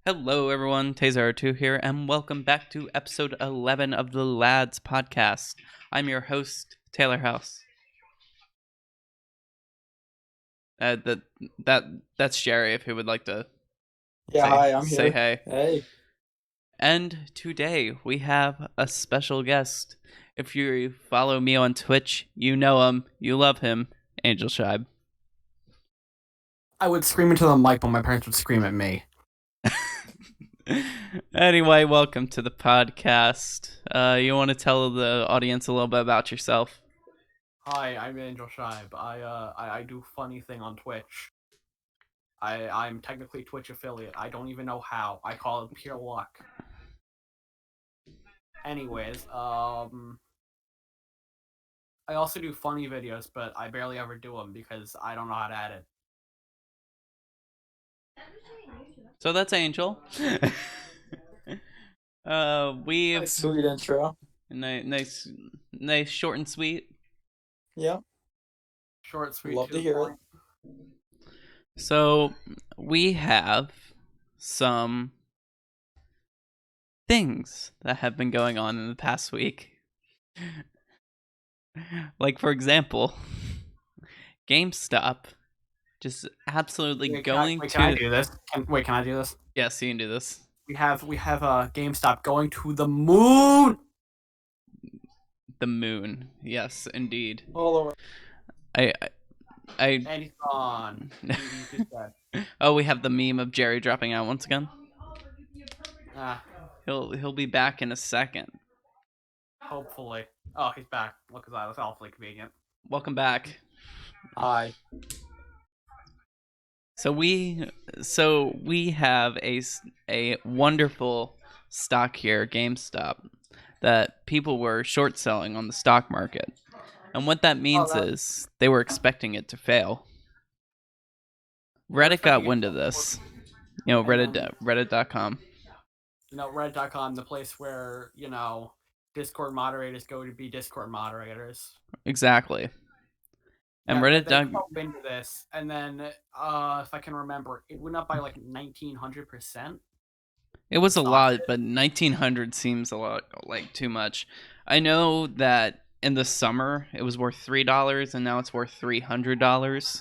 Hello, everyone. Taser2 here, and welcome back to episode 11 of the Lads podcast. I'm your host, Taylor House. That that that's Jerry. If he would like to Yeah, say hi, I'm say here. hey. Hey. And today we have a special guest. If you follow me on Twitch, you know him, you love him, Angelshibe. I would scream into the mic, but my parents would scream at me. Anyway, welcome to the podcast. You want to tell the audience a little bit about yourself? Hi, I'm Angelshibe. I do funny thing on Twitch. I'm technically Twitch affiliate. I don't even know how. I call it pure luck. Anyways, I also do funny videos, but I barely ever do them because I don't know how to edit. So that's Angel. We've Sweet intro. nice, short and sweet. Yeah, Short, sweet, love to to the hear point. So we have some things that have been going on in the past week. Like, for example, GameStop just absolutely Wait, going can to. I do this? Can I do this? Yes, you can do this. We have GameStop going to the moon. The moon. Yes, indeed. all over. I. And he's gone. He's just dead. Oh, we have the meme of Jerry dropping out once again. Ah. He'll be back in a second. Hopefully. Oh, he's back. Look at that. That's awfully convenient. Welcome back. Hi. So we have a wonderful stock here, GameStop, that people were short selling on the stock market. And what that means is they were expecting it to fail. Reddit got wind of this. You know, Reddit.com. Reddit.com, the place where, Discord moderators go to be Discord moderators. Exactly. And yeah, Reddit. They fell into this, and then, if I can remember, it went up by like 1,900%. It was a lot, but 1,900 seems a lot like too much. I know that in the summer it was worth $3, and now it's worth $300.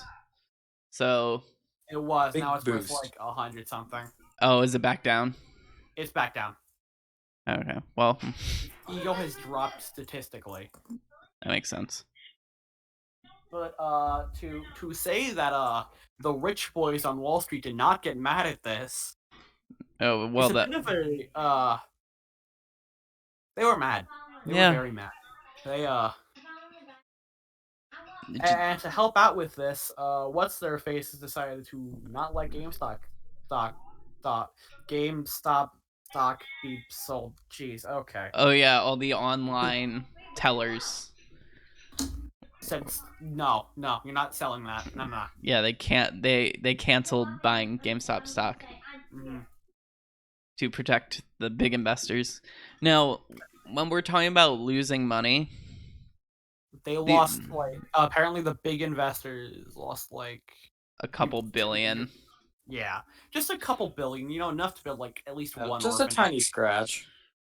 So it was. Big now it's boost. worth like 100 something. Oh, is it back down? It's back down. Okay, well, Ego has dropped statistically. That makes sense. But to say that the rich boys on Wall Street did not get mad at this. Oh well, It's a bit of a, they were mad. They were very mad. They and to help out with this, what's their faces decided to not let GameStop stock be sold. Jeez, okay. Oh yeah, all the online tellers. Said no, you're not selling that. No. Yeah, they can't. They canceled buying GameStop stock to protect the big investors. Now, when we're talking about losing money, they lost apparently the big investors lost like a couple billion. Yeah, just a couple billion. Enough to build like at least one. Just a tiny scratch.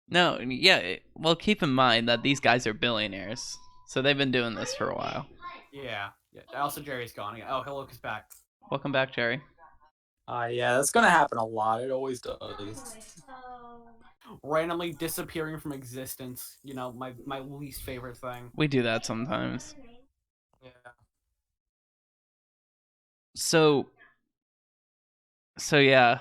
No, yeah. Well, keep in mind that these guys are billionaires, so they've been doing this for a while. Yeah. Also, Jerry's gone. Oh, hello, is back. Welcome back, Jerry. Yeah, that's gonna happen a lot. It always does. Randomly disappearing from existence. My least favorite thing. We do that sometimes. Yeah. So yeah,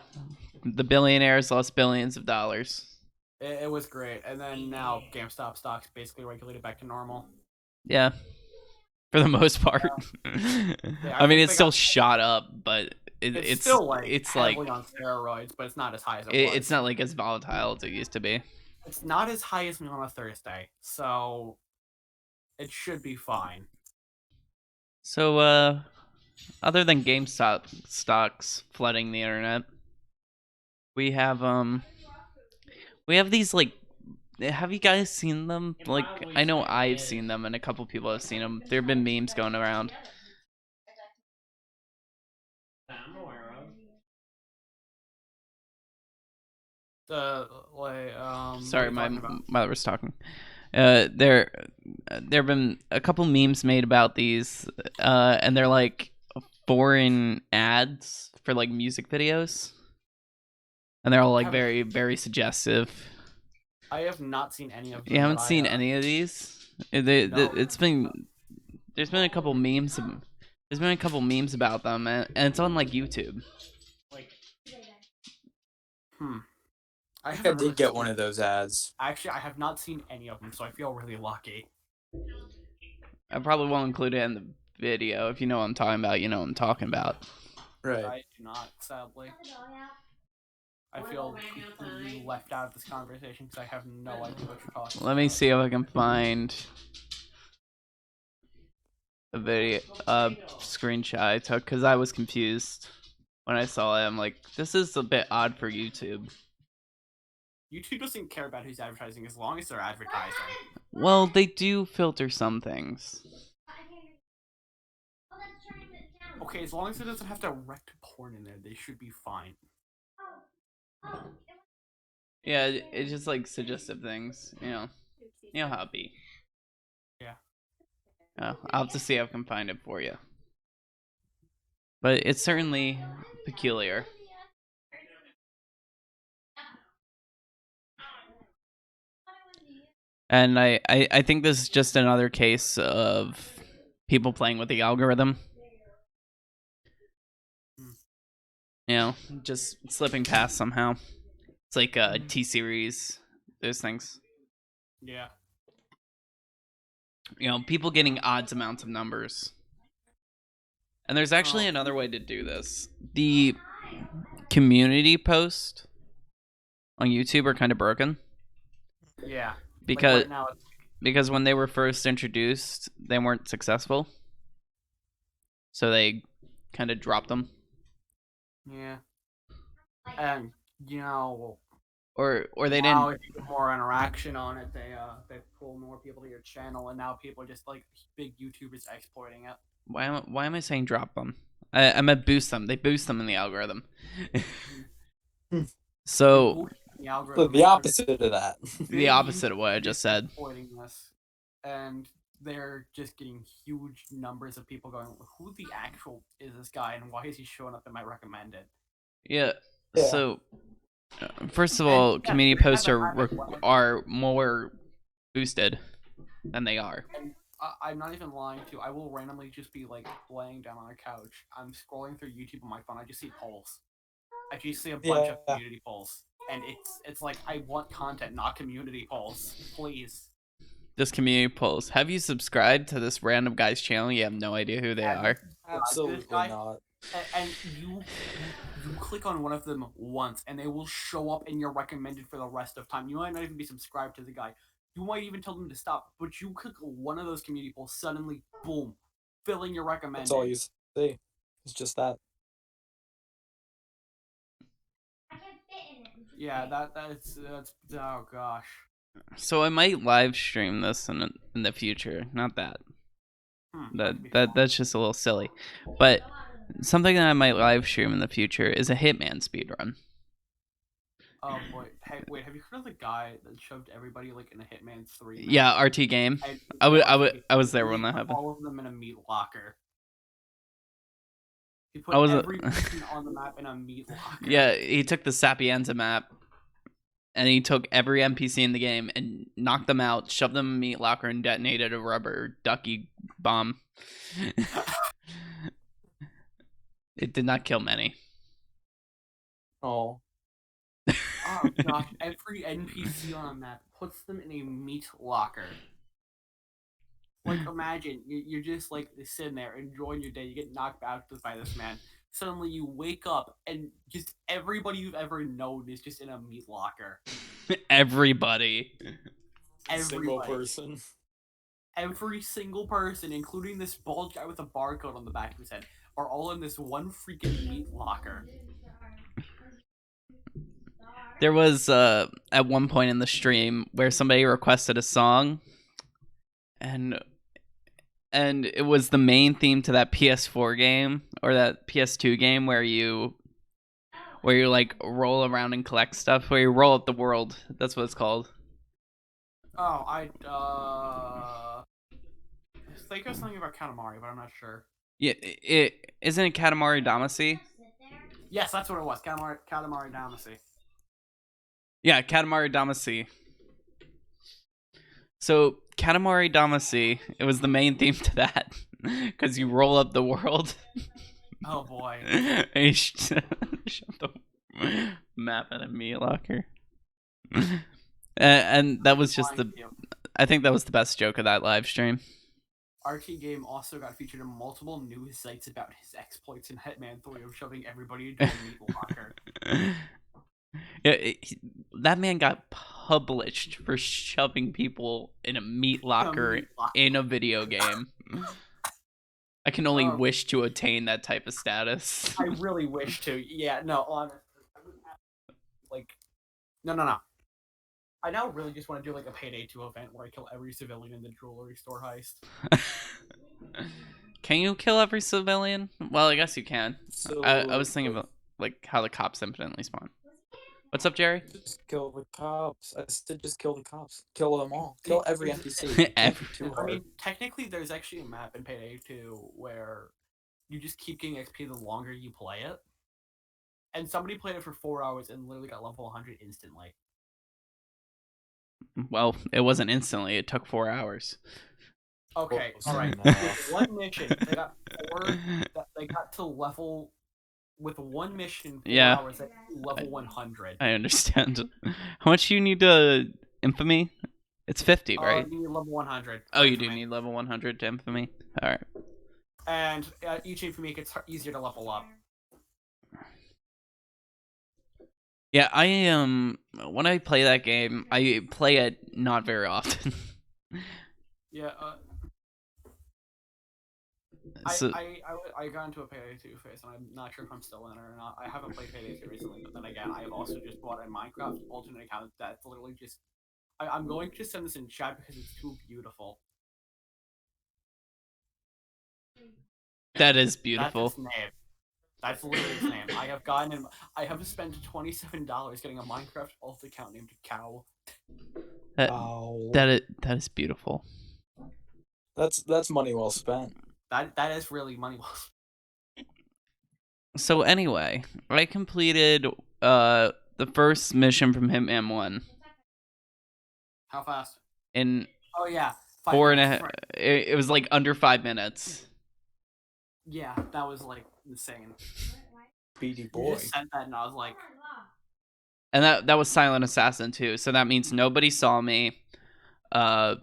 the billionaires lost billions of dollars. It was great, and then now GameStop stock's basically regulated back to normal. Yeah, for the most part. I mean, it's still shot up, but it's still like it's heavily like on steroids, but it's not as high as it was. It's not like as volatile as it used to be. It's not as high as me on a Thursday, so it should be fine. So, other than GameStop stocks flooding the internet, we have these like. Have you guys seen them? Like, I know I've seen them, and a couple people have seen them. There have been memes going around. Sorry, what are my you talking about? mother was talking. There have been a couple memes made about these, and they're like foreign ads for like music videos, and they're all like very, very suggestive. I have not seen any of them. You haven't but seen any of these? No. It's been there's been a couple memes. There's been a couple memes about them, and it's on like YouTube. I haven't think I really did get seen- one of those ads. Actually, I have not seen any of them, so I feel really lucky. I probably won't include it in the video. If you know what I'm talking about, you know what I'm talking about. Right. I do not, sadly. I feel completely left out of this conversation because I have no idea what you're talking about. Let me see if I can find a video, screenshot I took because I was confused when I saw it. I'm like, this is a bit odd for YouTube. YouTube doesn't care about who's advertising as long as they're advertising. Well, they do filter some things. Okay, as long as it doesn't have direct porn in there, they should be fine. Yeah, it's just like suggestive things, you know how it be. Yeah. I'll have to see if I can find it for you. But it's certainly peculiar. And I think this is just another case of people playing with the algorithm. You know, just slipping past somehow. It's like T-Series, those things. Yeah. You know, people getting odds amounts of numbers. And there's actually another way to do this. The community post on YouTube are kind of broken. Yeah. Because like right now, because when they were first introduced, they weren't successful. So they kind of dropped them. yeah. And you know, Or they now didn't. if you get more interaction on it, they pull more people to your channel, and now people are just like big YouTubers exploiting it. Why am I saying drop them? I meant boost them. They boost them in the algorithm. So The So algorithm the opposite of that. the opposite of what I just said. exploiting this, and they're just getting huge numbers of people going, "Who the actual is this guy, and why is he showing up in my recommended?" Yeah. Yeah. So first of all, And, yeah, community they have posts a are habit where- are more boosted than they are. And I'm not even lying to you. I will randomly just be like laying down on a couch. I'm scrolling through YouTube on my phone. I just see polls. I just see a bunch of Yeah. community polls, and it's like I want content, not community polls. Please. This community polls. Have you subscribed to this random guy's channel? You have no idea who they Have you are. subscribed to this Absolutely guy? not. And you click on one of them once, and they will show up in your recommended for the rest of time. You might not even be subscribed to the guy. You might even tell them to stop, but you click one of those community polls, suddenly, boom, filling your recommended. That's all you see. It's just that. Yeah, that's oh gosh. So I might live stream this in the future. Not that. That'd be fun. That's just a little silly. But something that I might live stream in the future is a Hitman speedrun. Oh boy, hey, wait, have you heard of the guy that shoved everybody like in a Hitman 3? map? Yeah, RT game. And- I was there when he that put happened. all of them in a meat locker. He put I was every person on the map in a meat locker. Yeah, he took the Sapienza map and he took every NPC in the game and knocked them out, shoved them in a meat locker, and detonated a rubber ducky bomb. It did not kill many. Oh. Oh gosh, every NPC on a map puts them in a meat locker. Like, imagine you're just like sitting there enjoying your day. You get knocked out by this man. Suddenly, you wake up and just everybody you've ever known is just in a meat locker. Everybody. Single Everybody. person. Every single person, including this bald guy with a barcode on the back of his head, are all in this one freaking meat locker. There was at one point in the stream where somebody requested a song, and it was the main theme to that PS4 game or that PS2 game where you where you like roll around and collect stuff, where you roll up the world. That's what it's called. Oh, I think it was something about Katamari, but I'm not sure. Yeah, it isn't it Katamari Damacy? Yes, that's what it was. Katamari Damacy. Yeah, Katamari Damacy. So Katamari Damacy, it was the main theme to that, because you roll up the world. Oh boy. And you shove the map in a meat locker. And that was just the. I think that was the best joke of that live stream. RT Game also got featured in multiple news sites about his exploits in Hitman 3 of shoving everybody into a meat locker. Yeah, that man got published for shoving people in a meat locker in a video game. I can only wish to attain that type of status. I really wish to. Yeah, no, honestly. Like, no. I now really just want to do like a Payday 2 event where I kill every civilian in the jewelry store heist. Can you kill every civilian? Well, I guess you can. So, I was thinking about like how the cops infinitely spawn. What's up, Jerry? Just kill the cops. I said just kill the cops. Kill them all. Kill every NPC. Every- I mean, technically, there's actually a map in Payday 2 where you just keep getting XP the longer you play it. And somebody played it for 4 hours and literally got level 100 instantly. Well, it wasn't instantly. It took 4 hours. Okay, alright. No. With one mission, they got they got to level... With one mission, 4 Yeah. hours, at level 100. I understand. How much do you need to infamy? It's 50, right? You need level 100. Oh, you do need level 100 to infamy? Alright. And each infamy gets easier to level up. Yeah, I am. When I play that game, I play it not very often. Yeah, So, I got into a Payday 2 phase, and I'm not sure if I'm still in it or not. I haven't played Payday 2 recently, but then again, I have also just bought a Minecraft alternate account that's literally just... I'm going to send this in chat because it's too beautiful. that is beautiful. That's its name. That's literally its name. I have spent $27 getting a Minecraft alt account named Cow. That is beautiful. That's money well spent. That is really money well spent. So anyway, I completed the first mission from Hitman 1 How fast? in Oh yeah, 4 and a half. Right. It was like under 5 minutes. Yeah, that was like insane. Speedy You boy. just said that, and I was like, And that was Silent Assassin too. So that means nobody saw me. Yeah,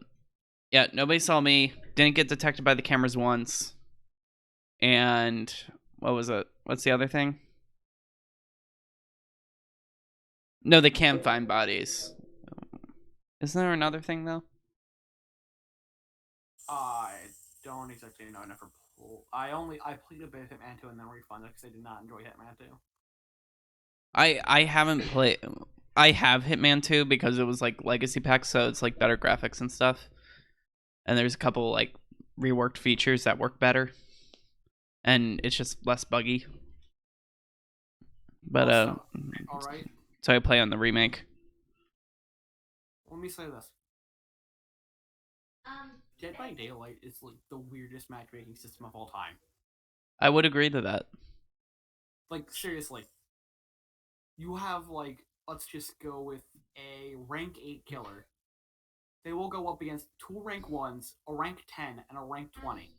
nobody saw me. Didn't get detected by the cameras once. And what was it? What's the other thing? No, they can find bodies. Isn't there another thing though? I don't exactly know. I played a bit of Hitman 2 and then refunded because I did not enjoy Hitman 2. I haven't played. I have Hitman 2 because it was like legacy pack, so it's like better graphics and stuff. And there's a couple like reworked features that work better, and it's just less buggy. But All right. so I play on the remake. Let me say this. Dead by Daylight is like the weirdest matchmaking system of all time. I would agree to that. Like seriously. You have like, let's just go with a rank 8 killer. They will go up against 2 rank 1s, a rank 10, and a rank 20.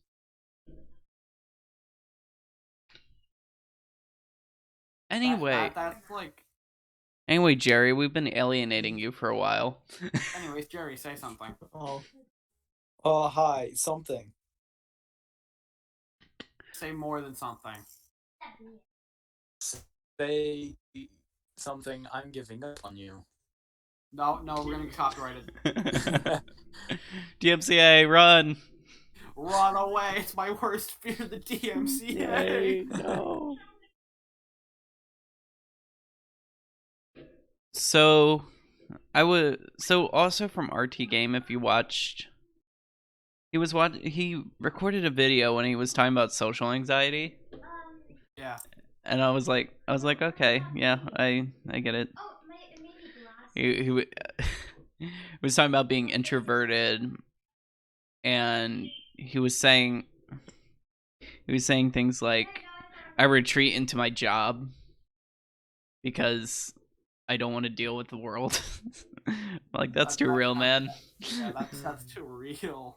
Anyway, That's like... anyway, Jerry, we've been alienating you for a while. Anyways, Jerry, say something. Oh, hi, something. Say more than something. Say something. I'm giving up on you. No, we're gonna get copyrighted. DMCA, run! Run away! It's my worst fear, the DMCA. No. So, also from RT Game, if you watched, he recorded a video when he was talking about social anxiety. Yeah. and I was like, okay, yeah, I get it. He was talking about being introverted, and he was saying things like, I retreat into my job because I don't want to deal with the world. Like, that's too real, man. Yeah, that's too real.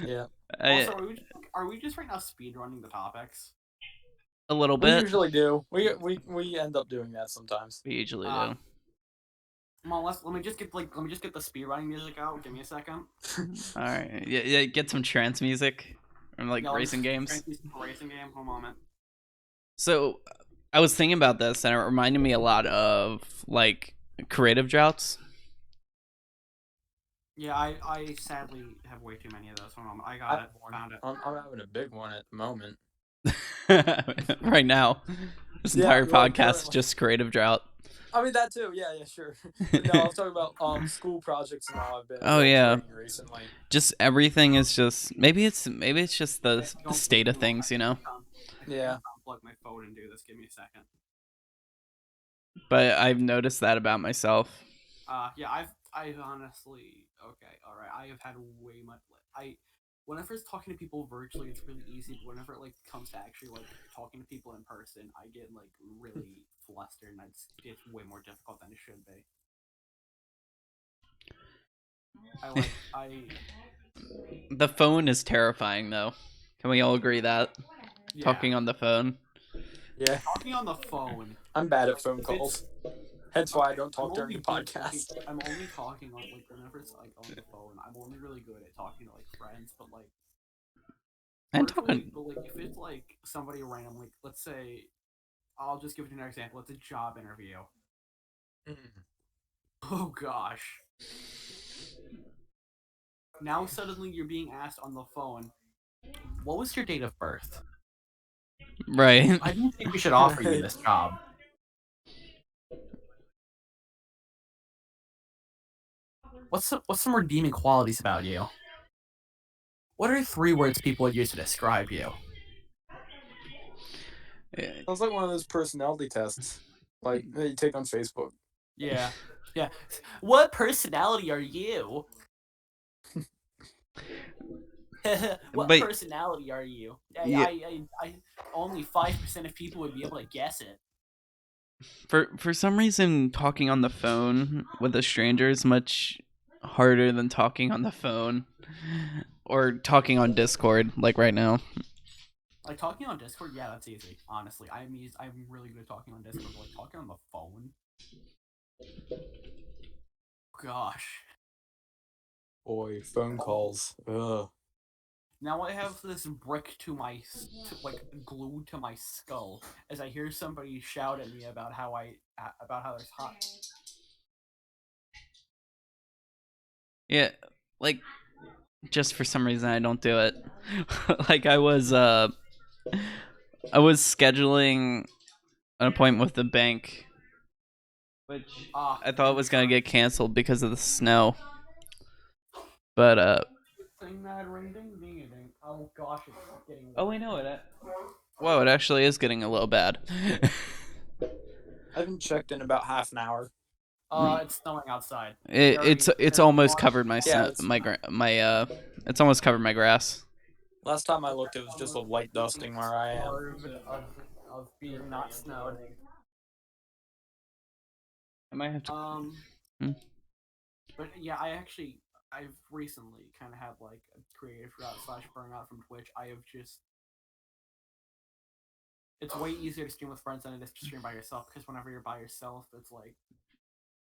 Yeah. Also, are we just right now speed running the topics? A little We bit. usually do. We end up doing that sometimes. We usually Uh, do. Come on, let me just get the speed running music out. Give me a second. All right, yeah, get some trance music from like Yeah, let me racing games. crank these racing game. One moment. So I was thinking about this, and it reminded me a lot of like creative droughts. Yeah, I sadly have way too many of those. One moment. I got it. Found it. I'm having a big one at the moment. Right now, this Yeah, entire like, podcast is currently. just creative drought. I mean that too. Yeah, sure. But no, I was talking about school projects and all. I've been Oh, yeah. doing recently. Just everything is just maybe it's just the state of things, you know. Yeah. Unplug my phone and do this. Give me a second. But I've noticed that about myself. Yeah, I honestly, okay, all right. I have had way much. Whenever it's talking to people virtually, it's really easy. But whenever it like comes to actually like talking to people in person, I get like really flustered, and it's way more difficult than it should be. I The phone is terrifying, though. Can we all agree that? yeah. Talking on the phone. Yeah. Talking on the phone. I'm bad at phone If calls. it's- Hence why I okay, don't talk I'm during only the good podcast. I'm only talking on like whenever it's like on the phone. I'm only really good at talking to like friends, but like And virtually, talking. but like if it's like somebody random, like let's say, I'll just give you an example. It's a job interview. Oh gosh. Now suddenly you're being asked on the phone, what was your date of birth? Right. I don't think we should offer you this job. What's some redeeming qualities about you? What are 3 words people would use to describe you? Sounds like one of those personality tests, like that you take on Facebook. Yeah. Yeah. What personality are you? What But- personality are you? Yeah. I only 5% of people would be able to guess it. For some reason, talking on the phone with a stranger is much harder than talking on the phone or talking on Discord, like right now. Like talking on Discord, yeah, that's easy. Honestly, I'm really good at talking on Discord, but like talking on the phone, gosh. Boy, phone calls. Ugh. Now I have this brick like glued to my skull as I hear somebody shout at me about how there's hot. Yeah, like just for some reason I don't do it. Like I was scheduling an appointment with the bank, which I thought was gonna get canceled because of the snow. But Sing that ring ding ding ding. Oh gosh, it's getting. oh, wait, no, whoa, it actually is getting a little bad. I haven't checked in about half an hour. It's snowing outside. It's almost covered my Yeah, it's almost covered my grass. Last time I looked, it was just a light dusting where I am. Of being not snowed. I might have to. But yeah, I've recently kind of had like a creative drought / burnout from Twitch. It's way easier to stream with friends than it is to stream by yourself, because whenever you're by yourself, it's like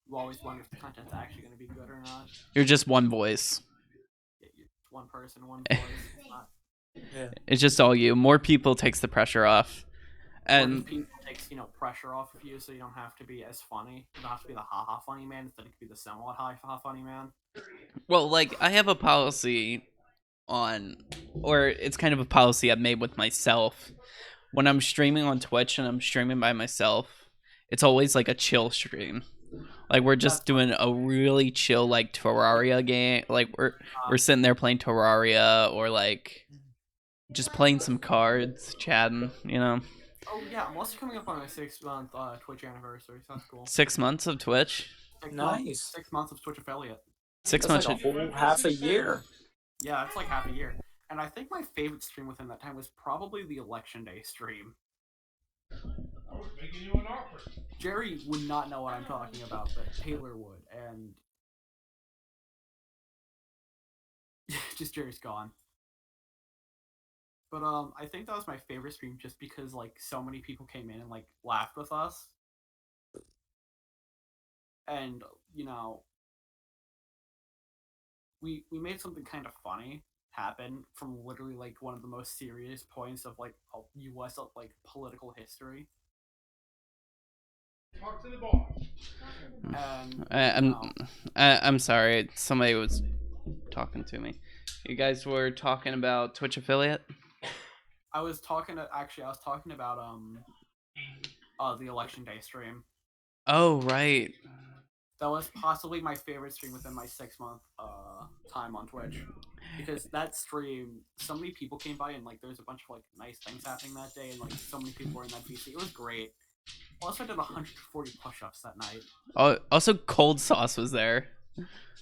you always wonder if the content's actually going to be good or not. You're just one voice. You're one person, one voice. Yeah. It's just all you. More people takes the pressure off. And people takes pressure off of you, so you don't have to be as funny. You don't have to be the haha funny man. Instead, you can be the somewhat haha funny man. well, like I have a policy or it's kind of a policy I've made with myself. When I'm streaming on Twitch and I'm streaming by myself, it's always like a chill stream. Like we're just doing a really chill like Terraria game. Like we're sitting there playing Terraria or like just playing some cards, chatting, Oh yeah, I'm also coming up on my 6 month Twitch anniversary, so that's cool. 6 months of Twitch. No, Nice. 6 months of Twitch affiliate. 6 That's like months. a whole half a year. Yeah, that's like half a year. And I think my favorite stream within that time was probably the election day stream. I was making you an offer. Jerry would not know what I'm talking about, but Taylor would, and just Jerry's gone. But I think that was my favorite stream just because like so many people came in and like laughed with us. And we made something kind of funny happen from literally like one of the most serious points of like US like political history. Talk to the boss. And I'm sorry. Somebody was talking to me. You guys were talking about Twitch affiliate. I was talking about the election day stream. Oh right. That was possibly my favorite stream within my 6 month time on Twitch. Because that stream, so many people came by and like there was a bunch of like nice things happening that day, and like so many people were in that VC. It was great. Also, I did 140 push-ups that night. Oh, also Cold Sauce was there.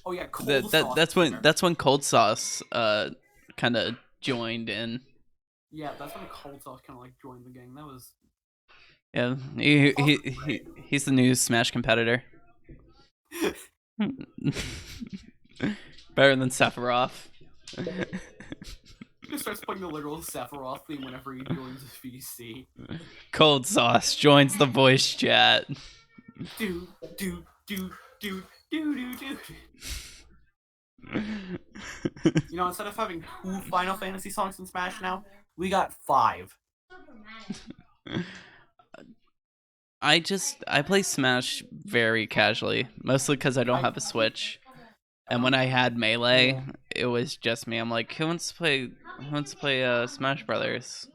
Oh yeah, Cold Sauce. That's when Cold Sauce kind of joined in. Yeah, that's when Cold Sauce kind of like joined the gang. That was Yeah, he's the new Smash competitor. Better than Sephiroth. he just starts playing the literal Sephiroth theme whenever he joins his VC. Cold Sauce joins the voice chat. Do do do do do do do. Instead of having 2 Final Fantasy songs in Smash now, we got 5. I play Smash very casually, mostly because I don't have a Switch. And when I had Melee, it was just me. I'm like, who wants to play Smash Brothers?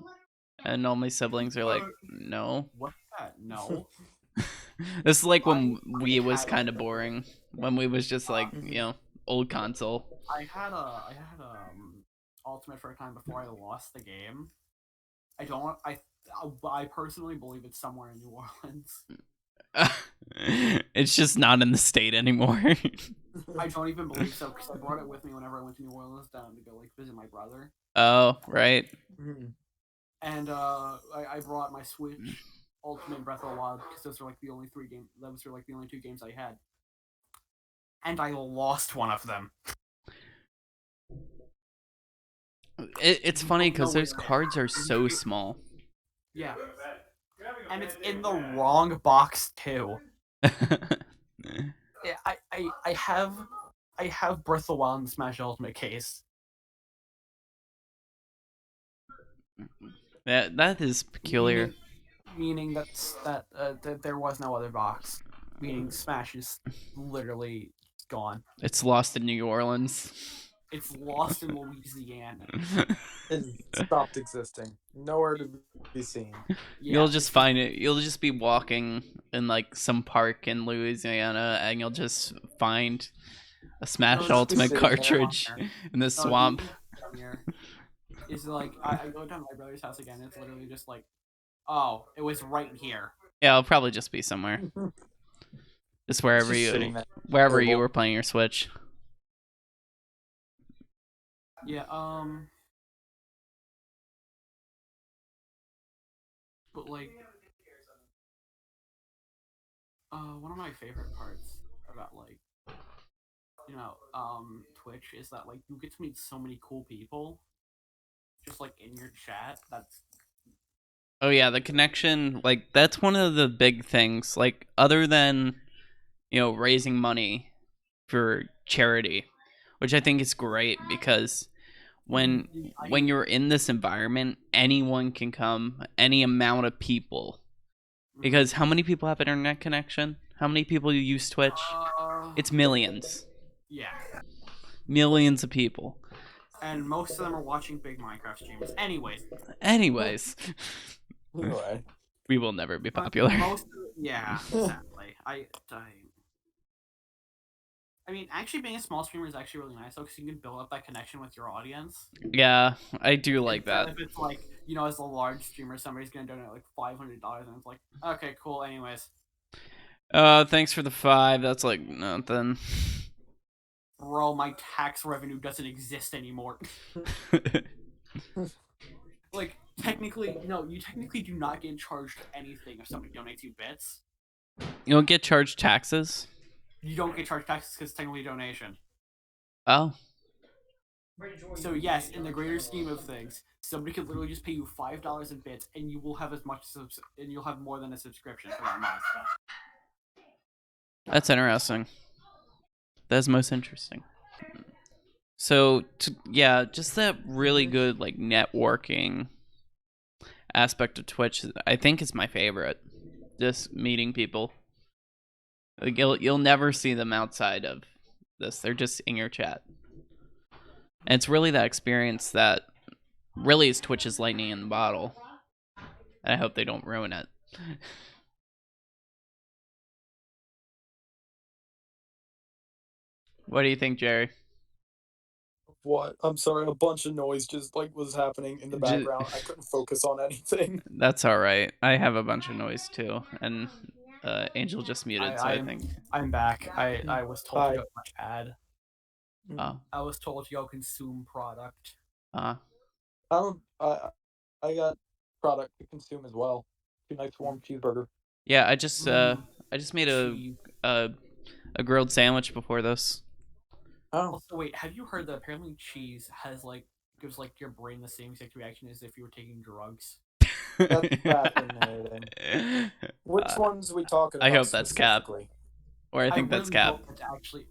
And all my siblings are like, no. What's that? No. This is like when Wii was kind of boring. When Wii was just like, old console. I had Ultimate for a time before I lost the game. I personally believe it's somewhere in New Orleans. It's just not in the state anymore. I don't even believe so because I brought it with me whenever I went to New Orleans down to go like visit my brother. Oh, right. And I brought my Switch, Ultimate, and Breath of the Wild because those are like the only 3 games. Those are like the only 2 games I had. And I lost one of them. It's funny because those cards are so small. Yeah. And it's in the wrong box too. Yeah, I have Breath of the Wild in the Smash Ultimate case. That is peculiar. Meaning that there was no other box. Meaning Smash is literally gone. It's lost in New Orleans. It's lost in Louisiana. It stopped existing. Nowhere to be seen. Yeah, You'll just find it. You'll just be walking in like some park in Louisiana, and you'll just find a Smash Ultimate cartridge in the swamp. It's like I go down to my brother's house again. It's literally just like, oh, it was right here. Yeah, it'll probably just be somewhere. Just wherever Just sitting there. wherever you were playing your Switch. Yeah, but like, one of my favorite parts about like, Twitch is that like you get to meet so many cool people, just like in your chat. Oh yeah, the connection, like that's one of the big things. Like other than, raising money for charity, which I think is great because when you're in this environment, anyone can come, any amount of people. Because how many people have internet connection? How many people use Twitch? It's millions. Yeah. Millions of people. And most of them are watching big Minecraft streams. Anyways. Anyway. We will never be popular. Yeah, exactly. I mean, actually, being a small streamer is actually really nice, though, because you can build up that connection with your audience. Yeah, I do like Instead that. of it's like, as a large streamer, somebody's gonna donate like $500, and it's like, okay, cool. Anyways, Thanks for the 5. That's like nothing. bro, my tax revenue doesn't exist anymore. Like, technically, no, you technically do not get charged anything if somebody donates you bits. You don't get charged taxes? You don't get charged taxes because it's technically a donation. Oh. So yes, in the greater scheme of things, somebody could literally just pay you $5 in bits, and you will have and you'll have more than a subscription for that month. That's interesting. That's most interesting. So, yeah, just that really good like networking aspect of Twitch, I think is my favorite. Just meeting people. Like, you'll never see them outside of this. They're just in your chat. And it's really that experience that really is Twitch's lightning in the bottle. And I hope they don't ruin it. What do you think, Jerry? What? I'm sorry, a bunch of noise just like was happening in the background. I couldn't focus on anything. That's all right. I have a bunch of noise too, and Angel just muted, so I think. I'm back. I was told Hi. to go much ad. Oh. I was told to go consume product. I got product to consume as well. 2 nice warm cheeseburger. Yeah, I just made a grilled sandwich before this. Oh, Also, wait, have you heard that apparently cheese gives like your brain the same exact reaction as if you were taking drugs? that's fascinating. Which ones we talking about? I hope that's cap. specifically? Or I think that's really cap. hope that's actually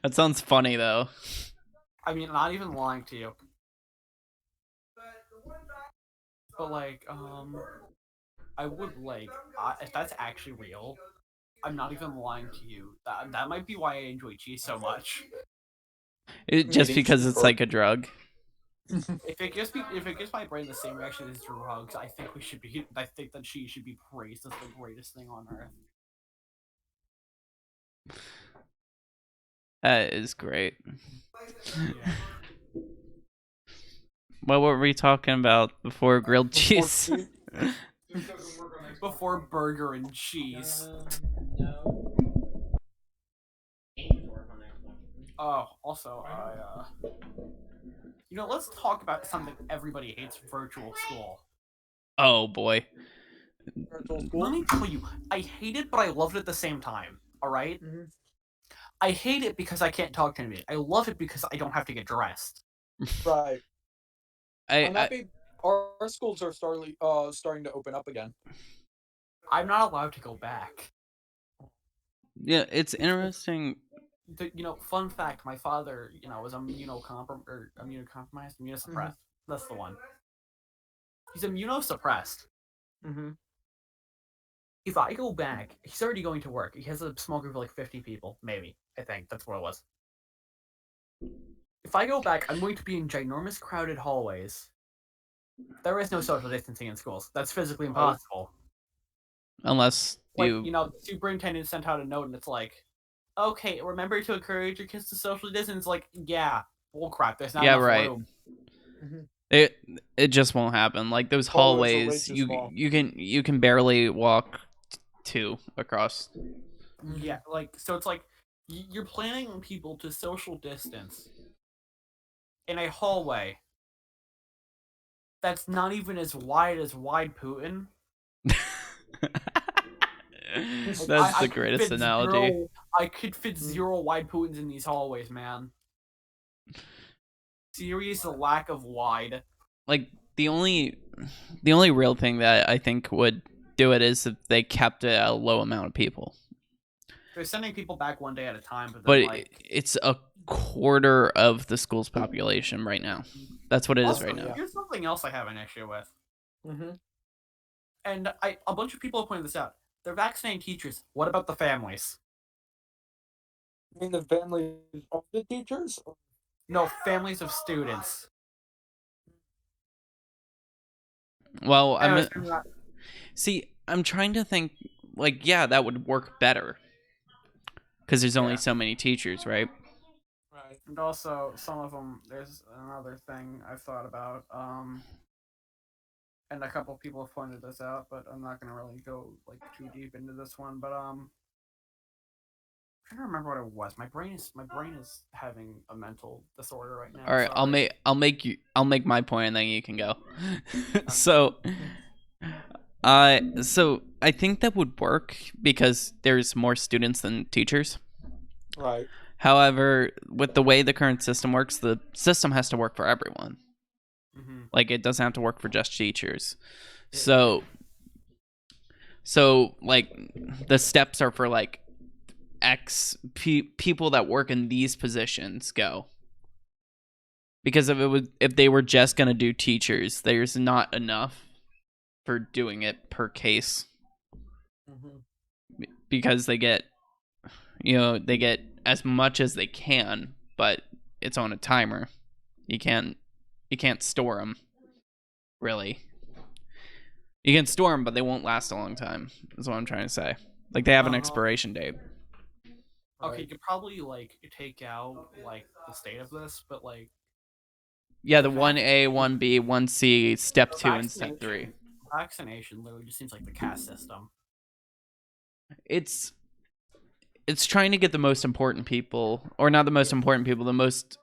That sounds funny though. I mean, not even lying to you. But like, I would like if that's actually real. I'm not even lying to you. That might be why I enjoy cheese so much. Just Eating because it's cheeseburger. like a drug. If it gives my brain the same reaction as drugs, I think that cheese should be praised as the greatest thing on earth. That is great. Yeah. What were we talking about before grilled cheese? Before burger and cheese. Oh, also, let's talk about something everybody hates: virtual school. Oh boy. Let me tell you, I hate it, but I love it at the same time. All right? Mhm. I hate it because I can't talk to anybody. I love it because I don't have to get dressed. Right. I'm I happy our schools are starting to open up again. I'm not allowed to go back. yeah, it's interesting. Fun fact: my father, was immunocompromised, immunosuppressed. That's the one. He's immunosuppressed. Mm-hmm. If I go back, he's already going to work. He has a small group of like 50 people, maybe. I think that's what it was. If I go back, I'm going to be in ginormous crowded hallways. There is no social distancing in schools. That's physically impossible. Unless Like, you the superintendent sent out a note and it's like, okay, remember to encourage your kids to socially distance. It's like, yeah, bullcrap. There's not Yeah, enough right. room. it just won't happen. Like those Hallways are way hallways, too you small. you can barely walk two across. Yeah, so it's like you're planning on people to social distance in a hallway that's not even as wide Putin. That's the greatest analogy. I could fit 0 wide Putins in these hallways, man. Serious lack of wide. Like the only real thing that I think would do it is if they kept it at a low amount of people. They're sending people back one day at a time, but But then, it's a quarter of the school's population right now. That's what it is also, right now. here's something else I have an issue with. Mm-hmm. And a bunch of people have pointed this out. They're vaccinating teachers. What about the families? You mean the families of the teachers? No, families of students. Well, Anyways, see, I'm trying to think. Like, yeah, that would work better because there's only Yeah. so many teachers, right? Right. And also, some of them, there's another thing I've thought about, and a couple people have pointed this out, but I'm not gonna really go like too deep into this one. But I'm trying to remember what it was. My brain is having a mental disorder right now. All right, Sorry. I'll make my point and then you can go. So, so I think that would work because there's more students than teachers. Right. However, with the way the current system works, the system has to work for everyone. Mm-hmm. Like, it doesn't have to work for just teachers. Yeah. So like the steps are for like people that work in these positions go. Because if they were just gonna do teachers, there's not enough for doing it per case. Mm-hmm. Because they get as much as they can, but it's on a timer. You can't store them, really. You can store them, but they won't last a long time. Is what I'm trying to say. Like, they have an expiration date. Okay, you Right. could probably like take out like the state of this, but like Yeah, the 1A, 1B, 1C, step 2, and step 3. Vaccination literally just seems like the caste system. It's trying to get the most important people, or not the most important people, the most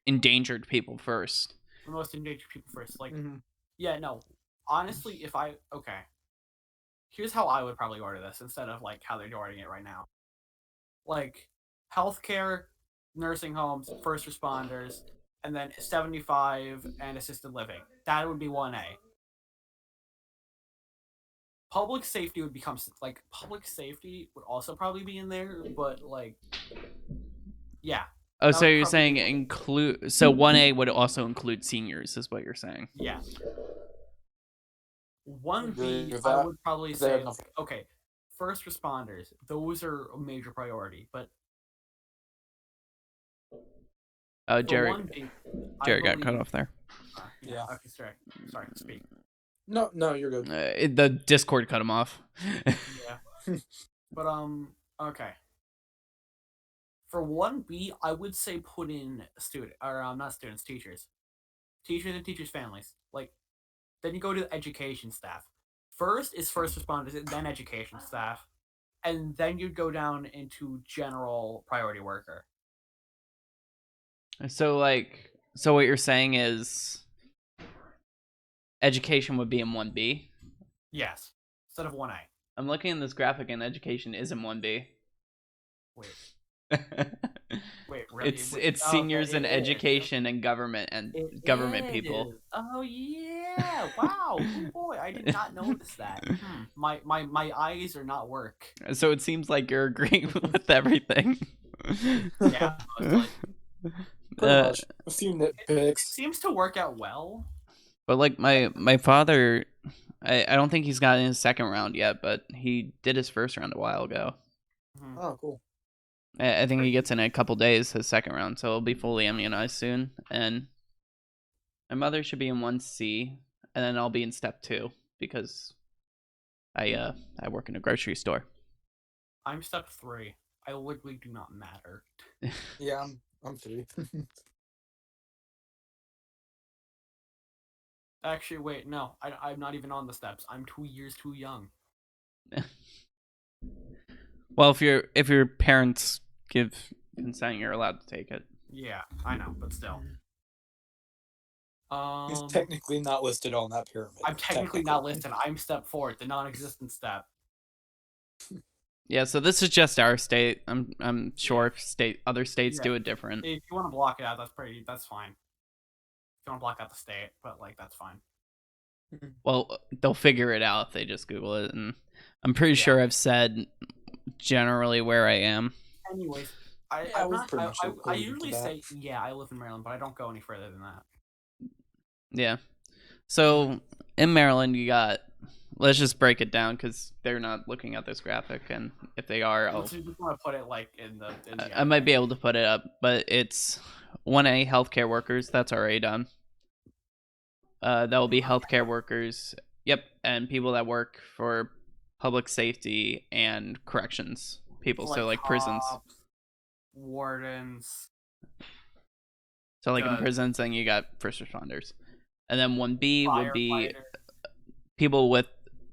endangered people first. The most endangered people first. Like, Mm-hmm. yeah, no. Honestly, if I okay, here's how I would probably order this instead of like how they're ordering it right now. Like, healthcare, nursing homes, first responders, and then 75 and assisted living. That would be 1A. Public safety would become like public safety would also probably be in there, but like, yeah. Oh, That so would you're probably saying be so 1A would also include seniors, is what you're saying? yeah. Agree 1B, with I that. would probably They had say, nothing. okay, first responders, those are a major priority, but Oh, for Jerry 1B, got cut believe, off there. Yeah. Okay, sorry, speak. No, you're good. The Discord cut him off. Yeah. But okay. For 1B, I would say put in not students, teachers. Teachers and teachers' families. Like, then you go to education staff. First is first responders, and then education staff. And then you'd go down into general priority worker. So what you're saying is education would be in 1B? Yes. Instead of 1A. I'm looking at this graphic and education is in 1B. Wait. Wait, really? It's seniors in education and government government people. Oh yeah! Wow. Oh boy, I did not notice that. My eyes are not work. So it seems like you're agreeing with everything. Yeah. Like, Pretty much. A few it nitpicks. seems to work out well. But like my father, I don't think he's gotten his second round yet, but he did his first round a while ago. Oh, cool. I think he gets in a couple days his second round, so he'll be fully immunized soon. And my mother should be in 1C, and then I'll be in step 2 because I work in a grocery store. I'm step 3. I literally do not matter. Yeah, I'm 3. Actually, wait, no, I'm not even on the steps. I'm 2 years too young. Well, if your parents give consent, you're allowed to take it. Yeah, I know, but still. He's technically not listed on that pyramid. I'm technically not listed. I'm step 4, the non-existent step. Yeah, so this is just our state. I'm sure other states do it different. If you want to block it out, that's fine. If you want to block out the state, but like that's fine. Well, they'll figure it out if they just Google it, and I'm pretty sure I've said generally where I am. Anyways, I usually say I live in Maryland, but I don't go any further than that. Yeah. So in Maryland, you got. Let's just break it down because they're not looking at this graphic, and if they are, So you just want to put it like in the. I might be able to put it up, but it's 1A healthcare workers. That's already done. That will be healthcare workers. Yep, and people that work for public safety and corrections people, so like prisons. Cops, wardens. So like in Good. prisons, then you got first responders, and then 1B would be Firefighter. people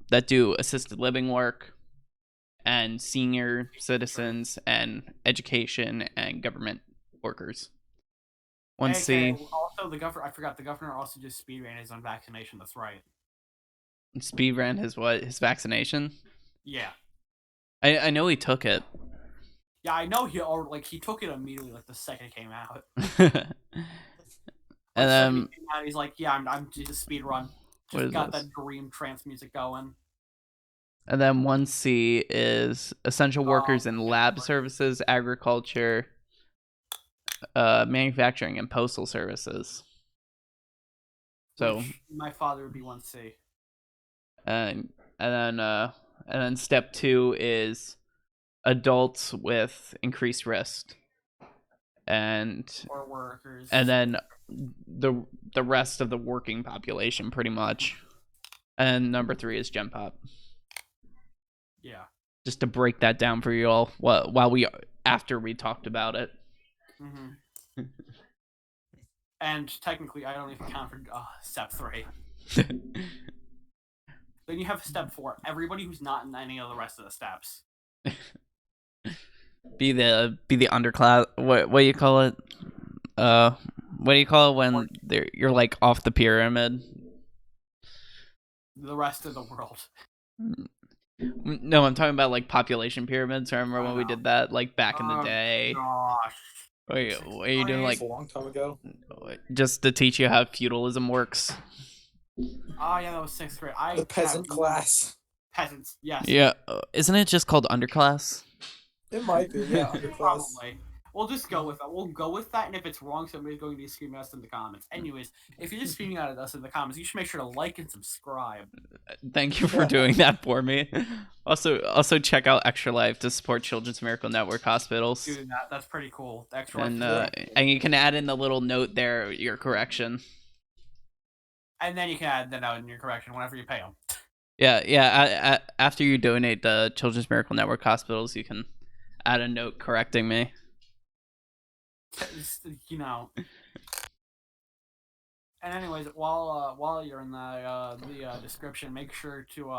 that do assisted living work, and senior citizens, and education and government workers. 1C, Okay, also the governor. I forgot the governor also just speed ran his own vaccination. That's right. speed ran his vaccination. Yeah. I know he took it. Yeah, I know he took it immediately, like the second it came out. And then He's like, yeah, I'm just speed run. What Just is got this? that dream trance music going. 1C is essential workers in lab workers. services, agriculture, manufacturing, and postal services. So Which my father would be 1C. and then step 2 is adults with increased risk, and Or workers. then the rest of the working population pretty much. And number 3 is Gen Pop. Yeah. Just to break that down for you all after we talked about it. Mm-hmm. And technically, I don't even count for step 3. Then you have step 4. Everybody who's not in any of the rest of the steps. be the underclass. What do you call it? What do you call it when you're like off the pyramid? The rest of the world. No, I'm talking about like population pyramids. Remember when we did that like back in the day? Gosh. Wait, what are you doing? Like It's a long time ago. just to teach you how feudalism works. Oh yeah, that was 6th grade. The peasant class. Peasants, yes. Yeah, isn't it just called underclass? It might be, yeah, underclass. Probably. We'll just go with that. We'll go with that, and if it's wrong, somebody's going to be screaming at us in the comments. Anyways, if you're just screaming at us in the comments, you should make sure to like and subscribe. Thank you for doing that for me. Also check out Extra Life to support Children's Miracle Network hospitals. Dude, that's pretty cool. The extra And life- and you can add in the little note there, your correction. and then you can add that out in your correction whenever you pay them. Yeah. After you donate to Children's Miracle Network hospitals, you can add a note correcting me. You know. And anyways, while you're in the description, make sure to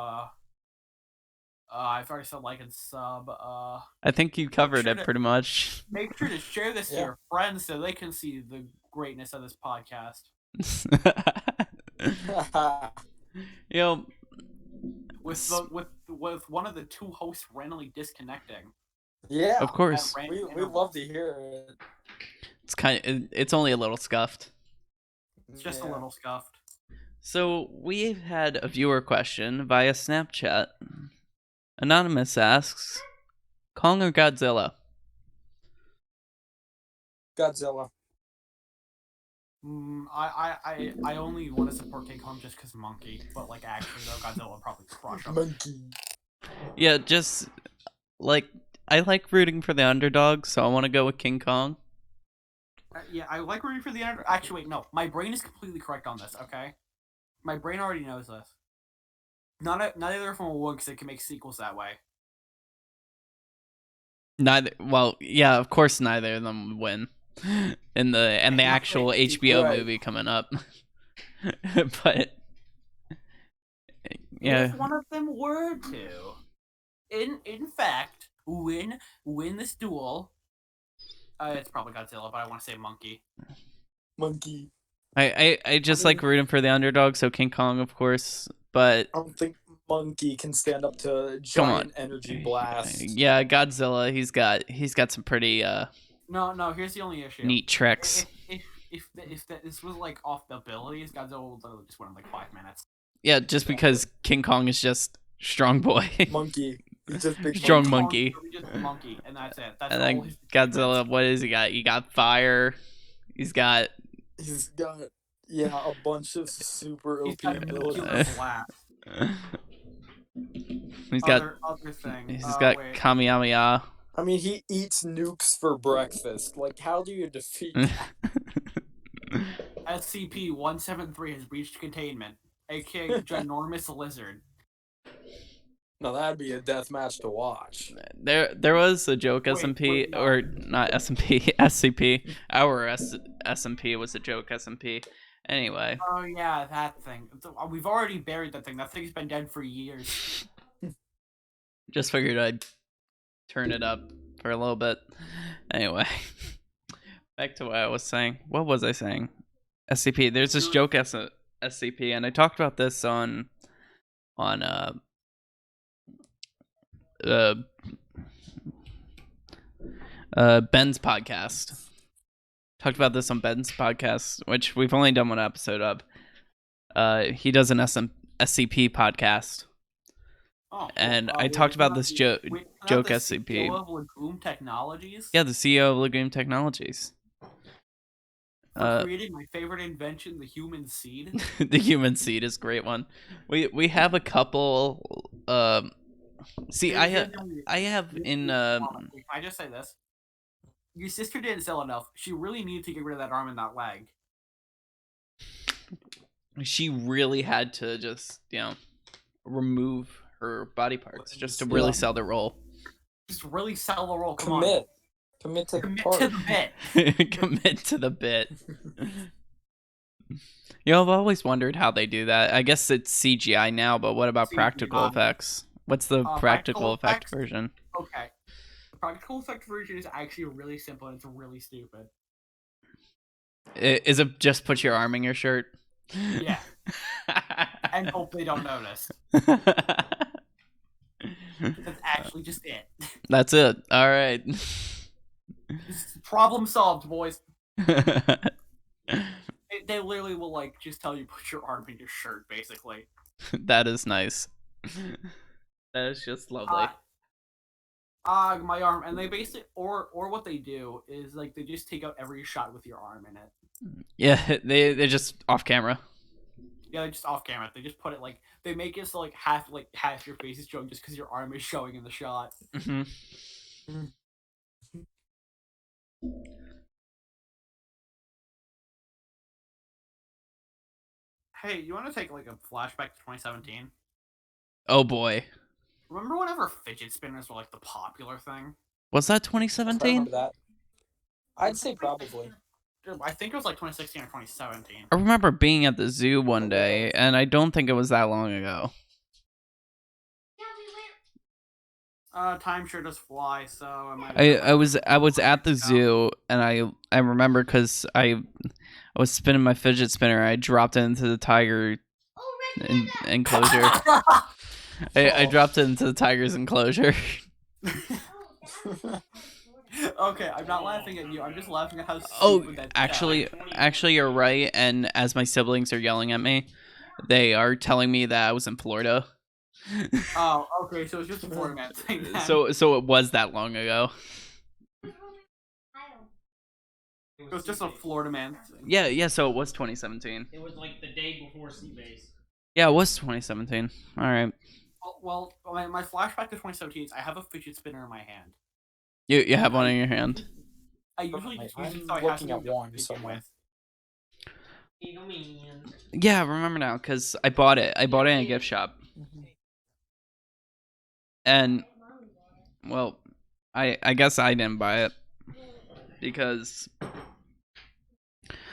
I've already said like and sub. I think you covered it pretty much. Make sure to share this to your friends so they can see the greatness of this podcast. You know, with one of the two hosts randomly disconnecting. Yeah, of course. We love to hear it. It's only a little scuffed. It's just a little scuffed. So we've had a viewer question via Snapchat. Anonymous asks, Kong or Godzilla? Godzilla. I only want to support King Kong just because Monkey, but like actually though, Godzilla would probably crush him. Monkey. Yeah, just like I like rooting for the underdog, so I want to go with King Kong. Yeah, I like rooting for the underdog. Actually, wait, no, my brain is completely correct on this. Okay, my brain already knows this. Neither of them will win because they can make sequels that way. Well, yeah, of course neither of them would win in the actual HBO movie coming up. But yeah, if one of them were to, in fact, win this duel, it's probably Godzilla, but I want to say Monkey. Monkey. I just like rooting for the underdog, so King Kong, of course. But I don't think Monkey can stand up to giant energy blast. Yeah, Godzilla, he's got some pretty No, here's the only issue. neat tricks. If this was like off the abilities, Godzilla would literally just win in like 5 minutes. Yeah, just because King Kong is just strong boy. Monkey. He's just big strong monkey. Just monkey, and that's it. That's and all then Godzilla, what has he got? He got fire. He's got a bunch of super OP abilities. He's got other thing. He's got Kamehameha. I mean, he eats nukes for breakfast. Like, how do you defeat that? SCP-173 has reached containment, aka ginormous lizard. No, that'd be a death match to watch. There was a joke Wait, SMP no. or not SMP SCP. Our SMP was a joke SMP. Anyway, Oh yeah, that thing. We've already buried that thing. That thing's been dead for years. just figured I'd turn it up for a little bit. Anyway, back to what I was saying. What was I saying? SCP. There's this joke SCP, and I talked about this on uh, Ben's podcast. Talked about this on Ben's podcast, which we've only done one episode of. He does an SCP podcast, Oh, and I talked about this joke SCP. CEO of Lagoon Technologies. Yeah, the CEO of Lagoon Technologies. For creating my favorite invention, the human seed. The human seed is a great one. We have a couple. See, I have in. Can I just say this? Your sister didn't sell enough. She really needed to get rid of that arm and that leg. She really had to just remove her body parts just to really sell the role. Just really sell the role. Come Commit. on. Commit to the Commit part. to the bit. Commit to the bit. I've always wondered how they do that. I guess it's CGI now, but what about practical CGI. effects? What's the practical effect effects? version? Okay. The practical effect version is actually really simple and it's really stupid. Is it just put your arm in your shirt? Yeah. And hope they don't notice. That's actually just it. That's it. All right. Problem solved, boys. They literally will just tell you put your arm in your shirt, basically. That is nice. That is just lovely. My arm, and they basically, or what they do is they just take out every shot with your arm in it. Yeah, they just off camera. Yeah, they just off camera. They just put it they make it so half your face is showing just because your arm is showing in the shot. Mm-hmm. Hey, you want to take a flashback to 2017? Oh boy, Remember whenever fidget spinners were the popular thing? was that I 2017? remember that. I'd say probably. I think it was 2016 or 2017. I remember being at the zoo one day, and I don't think it was that long ago. Time sure does fly, so I might. I was at the zoo, and I remember because I was spinning my fidget spinner. I dropped it into the tiger enclosure. I dropped it into the tiger's enclosure. Okay, I'm not laughing at you. I'm just laughing at how stupid that actually, you're right. And as my siblings are yelling at me, they are telling me that I was in Florida. Oh, okay. So it's just a Florida man thing. Then. So it was that long ago. It was just a Florida man thing. Yeah. So it was 2017. It was the day before Seabase. Yeah, it was 2017. All right. Well, my flashback to 2017 is I have a fidget spinner in my hand. You have one in your hand. I usually just use it I'm so I have looking something at to one fidget somewhere. with. Yeah, I remember now because I bought it. I bought it in a gift shop. And well, I guess I didn't buy it because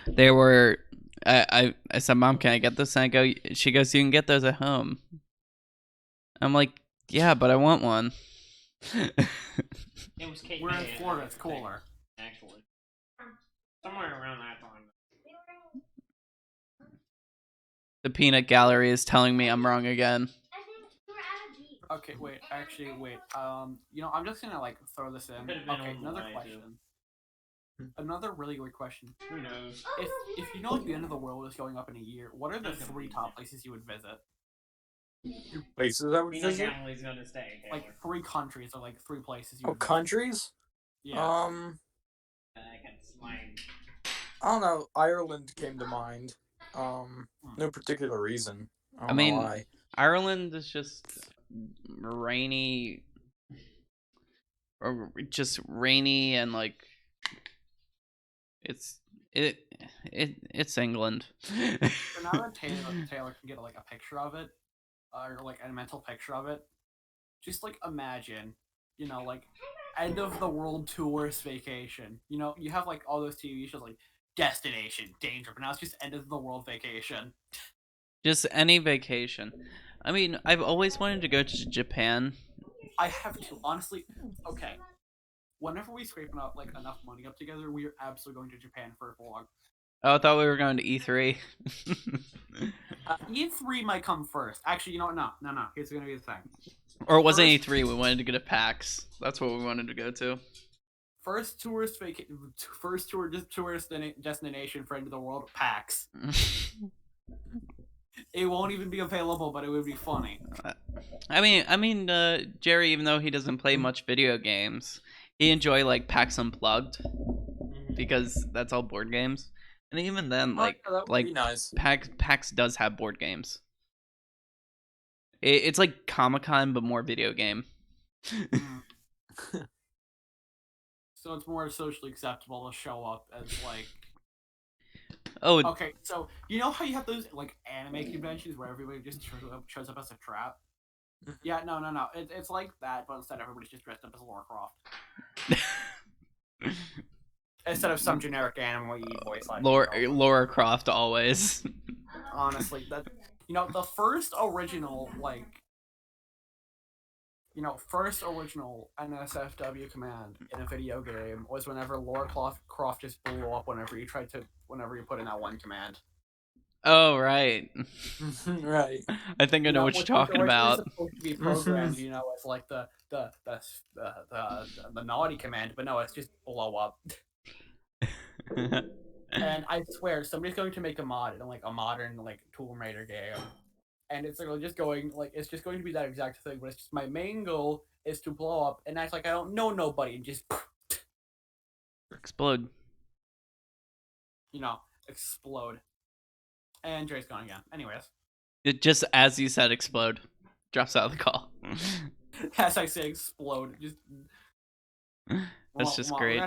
they were. I said, Mom, can I get this? And she goes, you can get those at home. I'm like, yeah, but I want one. It was Kate. We're in Florida. It's cooler. Actually, somewhere around that time. The peanut gallery is telling me I'm wrong again. Okay, wait. Actually, wait. I'm just gonna throw this in. Could've been Okay, on the another way, question. Another really good question. Who knows? If the end of the world is going up in a year, what are the 3 top places you would visit? Places I would Peanut visit? Galley's gonna stay. Taylor. 3 countries or 3 places you Oh, would visit. countries? Yeah. I can slang. I don't know. Ireland came to mind. No particular reason. I don't know why. Ireland is just rainy, or just rainy, and it's England. So now that Taylor can get a picture of it, or a mental picture of it, just like imagine, like end of the world tourist vacation. You have like all those TV shows like Destination Danger, but now it's just end of the world vacation. Just any vacation. I mean, I've always wanted to go to Japan. I have to honestly. Okay, whenever we scrape enough enough money up together, we are absolutely going to Japan for a vlog. Oh, I thought we were going to E3. E3 might come first. Actually, you know what? No. Here's gonna be the thing. Or it wasn't First- E3. We wanted to go to PAX. That's what we wanted to go to. First tourist destination for end of the world, PAX. It won't even be available, but it would be funny. I mean, Jerry, even though he doesn't play much video games, he enjoy like PAX Unplugged because that's all board games. And even then, like that would be nice. PAX does have board games. It's like Comic-Con but more video game. So it's more socially acceptable to show up as like. Oh, Okay, so you know how you have those like anime conventions where everybody just shows up as a trap? Yeah, no. It's like that, but instead everybody's just dressed up as Lara Croft. Instead of some generic anime voice like Laura Croft always. Honestly, that the first original NSFW command in a video game was whenever Lara Croft just blew up whenever you put in that one command. Oh right. Right. I think I know what you're talking about. Supposed to be programmed, as like the naughty command, but no, it's just blow up. And I swear, somebody's going to make a mod in like a modern like Tomb Raider game, and it's like just going to be that exact thing. But it's just my main goal is to blow up and act like I don't know nobody and just Explode. Explode. And Dre's gone again. Anyways, It just as you said, explode. Drops out of the call. as I say, explode. Just That's just great.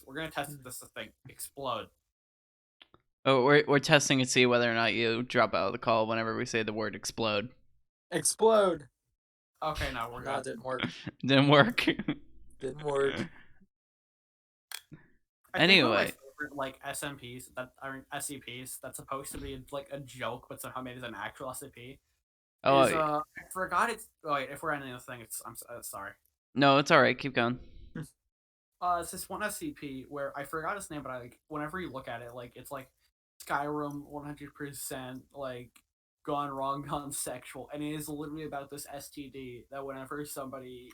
We're gonna test this thing. Explode. Oh, we're testing to see whether or not you drop out of the call whenever we say the word explode. Explode. Okay, no, we're That good. didn't work. Didn't work. Didn't work. I think one of my Anyway. favorite, like SCPs that's supposed to be like a joke, but somehow made as an actual SCP. Oh, Is, I forgot it's. Oh wait, if we're ending this thing, I'm sorry. no, it's all right. Keep going. It's this one SCP where I forgot its name, but whenever you look at it, like it's like Skyrim 100% like gone wrong, gone sexual, and it is literally about this STD that whenever somebody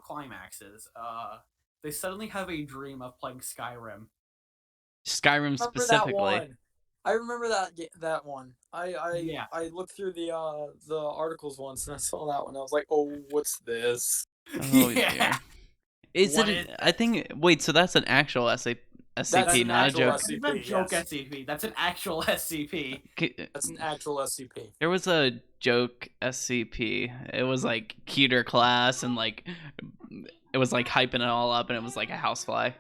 climaxes, they suddenly have a dream of playing Skyrim. Skyrim Remember specifically. that one. I remember that one. Yeah. I looked through the articles once and I saw that one. I was like, oh, what's this? Oh Yeah. dear. Is What it? is I think. Wait. So that's an actual SCP, That's not an a actual joke. That's not a SCP, joke yes. SCP. That's an actual SCP. That's an actual SCP. There was a joke SCP. It was like cuter class and like it was like hyping it all up, and it was like a housefly.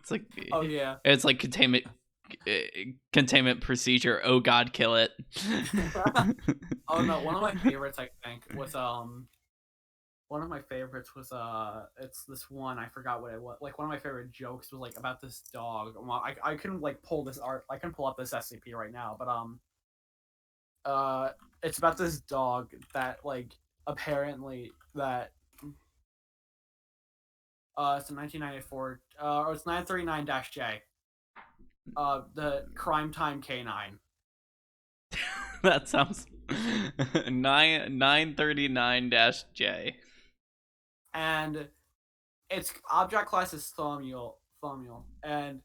It's like Oh yeah. it's like containment procedure. Oh God, kill it. Oh no, one of my favorites I think was it's this one, I forgot what it was. Like one of my favorite jokes was like about this dog. Well, I couldn't like pull up this SCP right now, but it's about this dog that like apparently that it's a 1994 or it's 939-J. The Crime Time K9. That sounds 939-J. And its object class is Thaumiel, and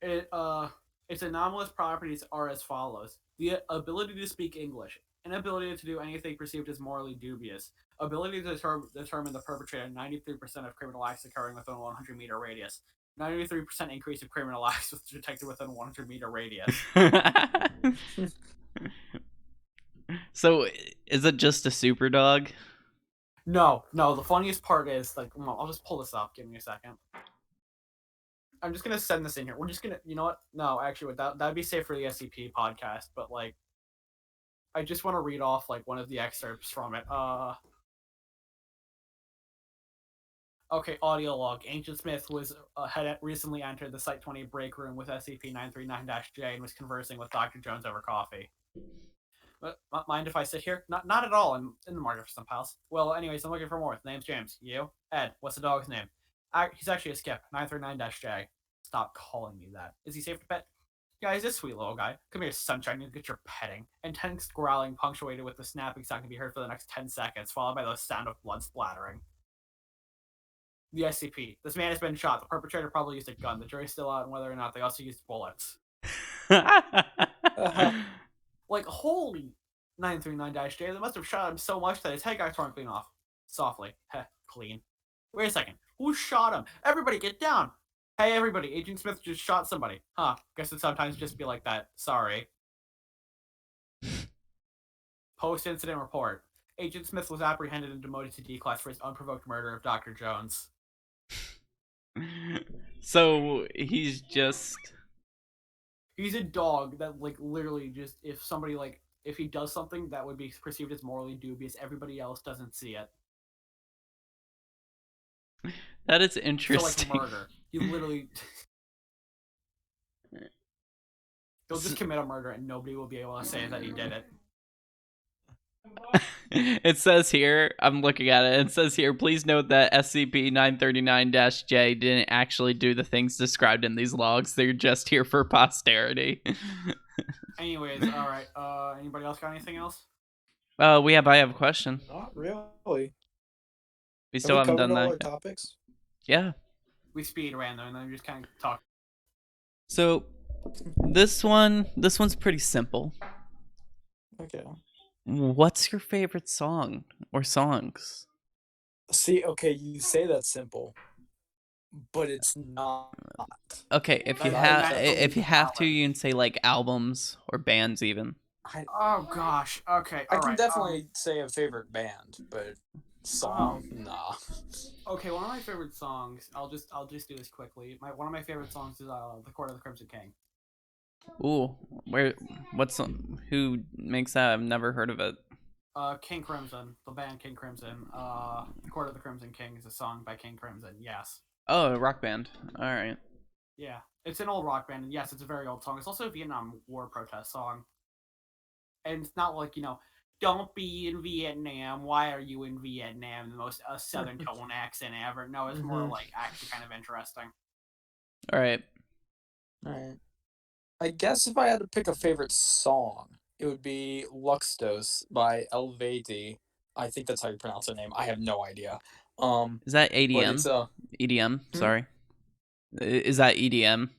its anomalous properties are as follows: the ability to speak English, inability to do anything perceived as morally dubious, ability to determine the perpetrator 93% of criminal acts occurring within a 100-meter radius, 93% increase of criminal acts detected within a 100-meter radius. So, is it just a super dog? No. The funniest part is like, well, I'll just pull this up. Give me a second. I'm just gonna send this in here. We're just gonna, you know what? No, actually, that'd be safe for the SCP podcast. But like, I just want to read off like one of the excerpts from it. Okay, audio log. Ancient Smith had recently entered the Site 20 break room with SCP-939-J and was conversing with Dr. Jones over coffee. Mind if I sit here? Not at all. I'm in the market for some pals. Well, anyways, I'm looking for more. The name's James. You? Ed. What's the dog's name? He's actually a skip. 939-J. Stop calling me that. Is he safe to pet? Yeah, he's a sweet little guy. Come here, sunshine, and get your petting. Intense growling punctuated with the snapping sound can be heard for the next 10 seconds, followed by the sound of blood splattering. The SCP. This man has been shot. The perpetrator probably used a gun. The jury's still out on whether or not they also used bullets. Like, holy 939-J, they must have shot him so much that his head got torn clean off. Softly. Heh, clean. Wait a second. Who shot him? Everybody get down! Hey, everybody, Agent Smith just shot somebody. Huh, guess it sometimes just be like that. Sorry. Post-incident report. Agent Smith was apprehended and demoted to D-Class for his unprovoked murder of Dr. Jones. So he's a dog that, like, literally just, if somebody, like, if he does something that would be perceived as morally dubious, everybody else doesn't see it. That is interesting. So, like, murder. He literally... He'll just commit a murder and nobody will be able to say that he did it. It says here, I'm looking at it, it says here, please note that SCP-939-J didn't actually do the things described in these logs. They're just here for posterity. Anyways, alright, anybody else got anything else? I have a question. Not really. We still haven't done all that our yet. topics? Yeah. We speed ran though, and then we just kind of talk. So, this one's pretty simple. Okay. What's your favorite song or songs? See, okay, you say that's simple, but it's not. Okay, if you have to, you can say like albums or bands even. Oh gosh. Okay. I All can right. definitely say a favorite band, but song, nah. Okay, one of my favorite songs. I'll just do this quickly. One of my favorite songs is "The Court of the Crimson King." Ooh, who makes that? I've never heard of it. King Crimson, the band King Crimson. "The Court of the Crimson King" is a song by King Crimson. Yes. Oh, a rock band. All right. Yeah, it's an old rock band, and yes, it's a very old song. It's also a Vietnam War protest song, and it's not like, don't be in Vietnam. Why are you in Vietnam? The most southern tone accent ever. No, it's more like actually kind of interesting. All right. I guess if I had to pick a favorite song, it would be Luxtos by Elvati. I think that's how you pronounce the name. I have no idea. Is that EDM? But it's EDM. Sorry. Is that EDM?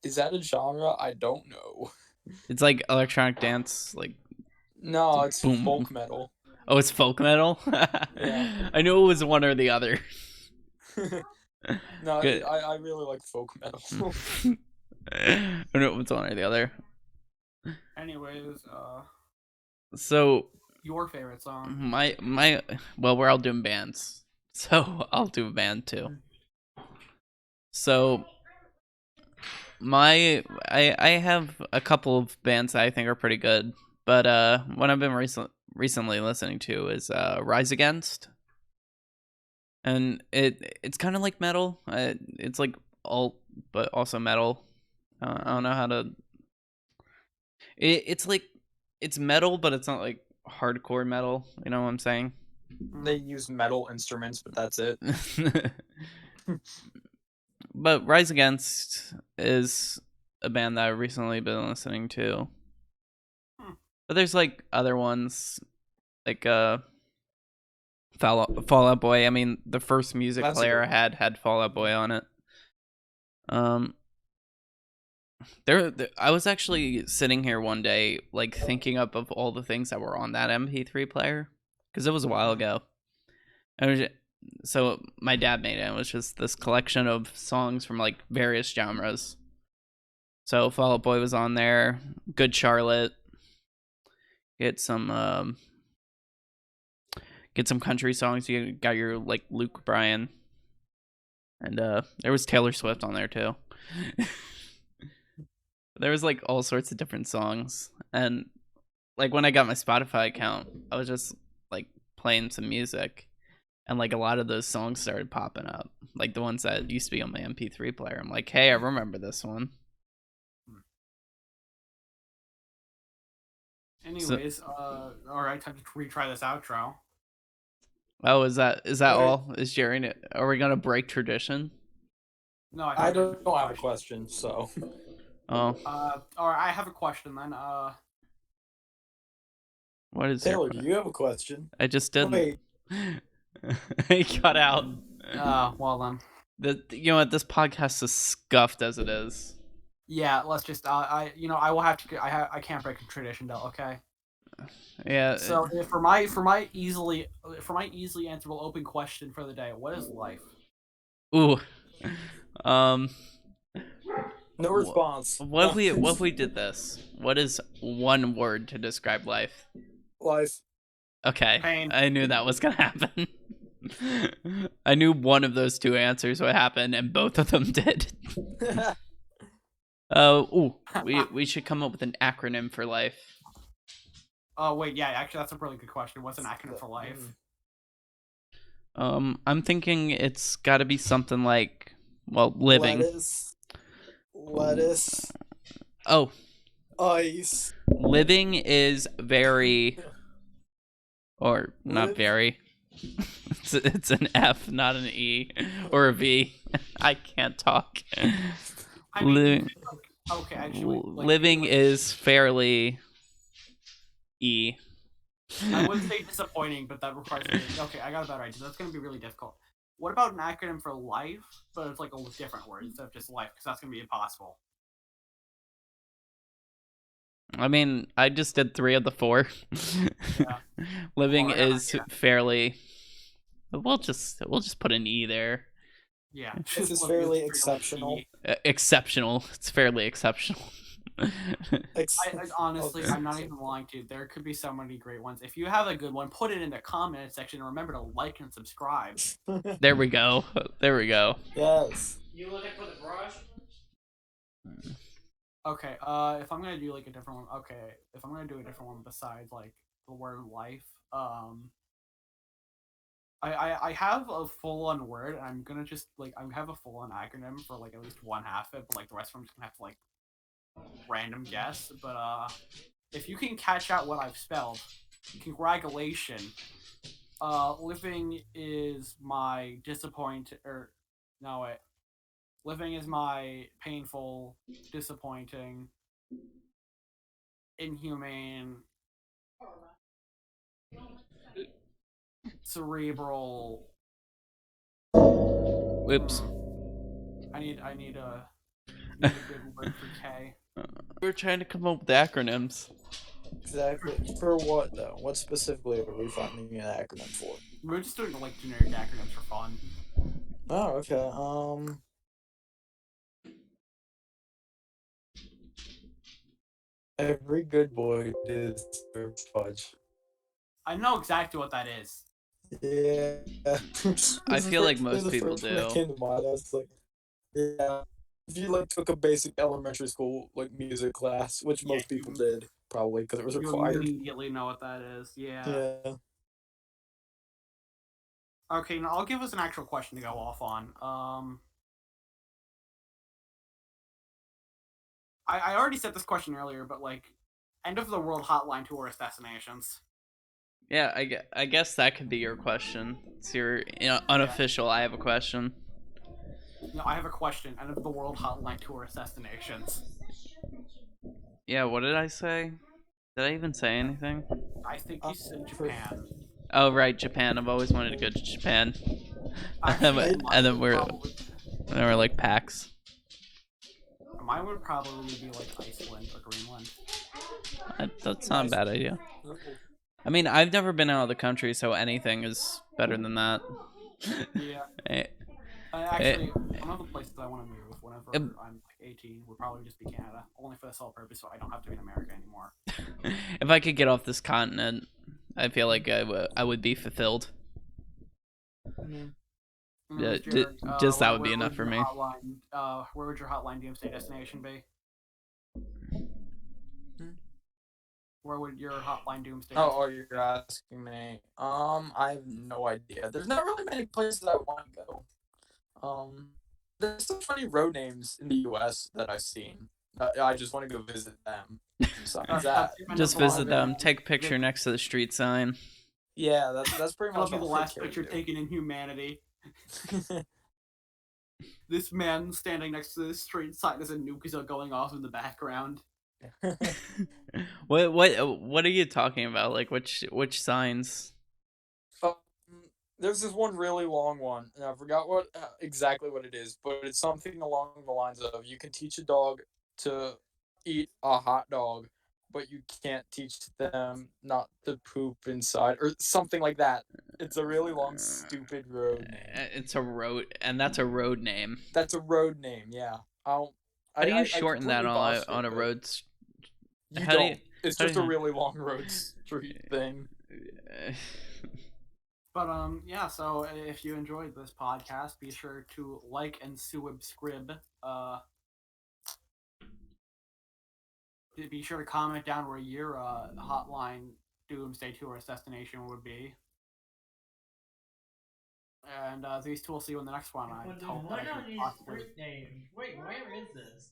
Is that a genre? I don't know. It's like electronic dance, like. No, it's boom. folk metal. Oh, it's folk metal. Yeah. I knew it was one or the other. No, Good. I really like folk metal. I know it was one or the other. Anyways, So your favorite song? Well, we're all doing bands, so I'll do a band too. So I have a couple of bands that I think are pretty good, but what I've been recently listening to is Rise Against, and it's kind of like metal. It's like alt, but also metal. I don't know how to. It's like it's metal, but it's not like hardcore metal. You know what I'm saying? They use metal instruments, but that's it. But Rise Against is a band that I've recently been listening to. But there's like other ones, like Fall Out Boy. I mean, the first music That's a player good I had Fall Out Boy on it. I was actually sitting here one day, like thinking up of all the things that were on that MP3 player, because it was a while ago. So my dad made it. It was just this collection of songs from like various genres. So Fall Out Boy was on there. Good Charlotte. Get some country songs. You got your like Luke Bryan, and there was Taylor Swift on there too. There was like all sorts of different songs, and like when I got my Spotify account, I was just like playing some music, and like a lot of those songs started popping up, like the ones that used to be on my MP3 player. I'm like, hey, I remember this one. Anyways, all right, time to retry this outro. Oh, is that Okay. all? Is Jerry? Are we gonna break tradition? No, I don't have a question, so. Oh, All right, I have a question then. what is your Taylor, do you have a question? I just didn't. Wait. He cut out. Well then. You know what? This podcast is scuffed as it is. Yeah, let's just. I will have to. I can't break a tradition, though. Okay. Yeah. So for my easily answerable open question for the day, what is life? Ooh. Um. No response. What if we did this? What is one word to describe life? Life. Okay. Pain. I knew that was gonna happen. I knew one of those two answers would happen, and both of them did. We should come up with an acronym for life. Oh wait, yeah, actually, that's a really good question. What's an acronym for life? I'm thinking it's got to be something like, well, living. Lettuce. Oh, Ice. living is very, or not Live? very. It's an F, not an E or a V. I can't talk. I mean, Living, okay, actually, living is fairly E. I wouldn't say disappointing, but that requires. Okay, I got a better idea. That's going to be really difficult. What about an acronym for life, but it's like a different word instead of just life, because that's going to be impossible. I mean, I just did 3 of the 4. Yeah. Living Well, yeah, is yeah. fairly. We'll just put an E there. Yeah. This is fairly exceptional. Exceptional. It's fairly exceptional. I honestly, I'm not even lying to you. There could be so many great ones. If you have a good one, put it in the comment section and remember to like and subscribe. There we go. There we go. Yes. You looking for the brush? Okay, if I'm gonna do like a different one, if I'm gonna do a different one besides like the word life, I have a full-on word, and I'm gonna just like I have a full-on acronym for like at least one half of it, but like the rest of them just gonna have to like random guess. But if you can catch out what I've spelled, congratulations. Living is my living is my painful, disappointing, inhumane, cerebral. Oops. I need a good word for K. We're trying to come up with acronyms. Exactly. For what though? What specifically are we finding an acronym for? We're just doing like generic acronyms for fun. Oh, okay. Every good boy deserves fudge. I know exactly what that is. Yeah. I feel like most The people first one that do. came to mind, I was like, yeah. If you like took a basic elementary school like music class, which Yeah, most people did, probably because it was You required. immediately know what that is. Yeah. Yeah. Okay, now I'll give us an actual question to go off on. I already said this question earlier, but like, end of the world hotline tourist destinations. Yeah, I guess that could be your question. It's your unofficial. I have a question. No, I have a question. End of the world hotline tourist destinations. Yeah, what did I say? Did I even say anything? I think you said Japan. Oh, right, Japan. I've always wanted to go to Japan. Actually, and then we're like PAX. mine would probably be like Iceland or Greenland. That's not a bad idea. I mean, I've never been out of the country, so anything is better than that. Yeah. Eh, Actually, one of the places I want to move whenever I'm like 18 would probably just be Canada, only for the sole purpose so I don't have to be in America anymore. If I could get off this continent, I feel like I would be fulfilled. Anyways, Just that Jared, would be enough for me. Where would your hotline doomsday destination be? Where would your Hotline Doomsday? Oh, you're asking me. I have no idea. There's not really many places I want to go. There's some funny road names in the U.S. that I've seen. I just want to go visit them. Besides that, Just a lot visit of them. it. Take a picture next to the street sign. yeah, that's pretty That'll much be the all I last care picture to taken in humanity. do. This man standing next to the street sign as a nuke is going off in the background. What are you talking about? Like which signs? Um, there's this one really long one, and I forgot what exactly what it is, but it's something along the lines of you can teach a dog to eat a hot dog, but you can't teach them not to poop inside, or something like that. It's a really long, stupid road name. It's a road, and that's a road name. That's a road name, yeah. How do you I shorten that completely botched on it, a but road? you How do you? don't. It's How do just a you? really long road street thing. But yeah, so if you enjoyed this podcast, be sure to like and subscribe. Be sure to comment down where your Hotline Doomsday Tourist destination would be. And these two will see you in the next one. I But hope that what I are can these possibly. street names? Wait, where is this?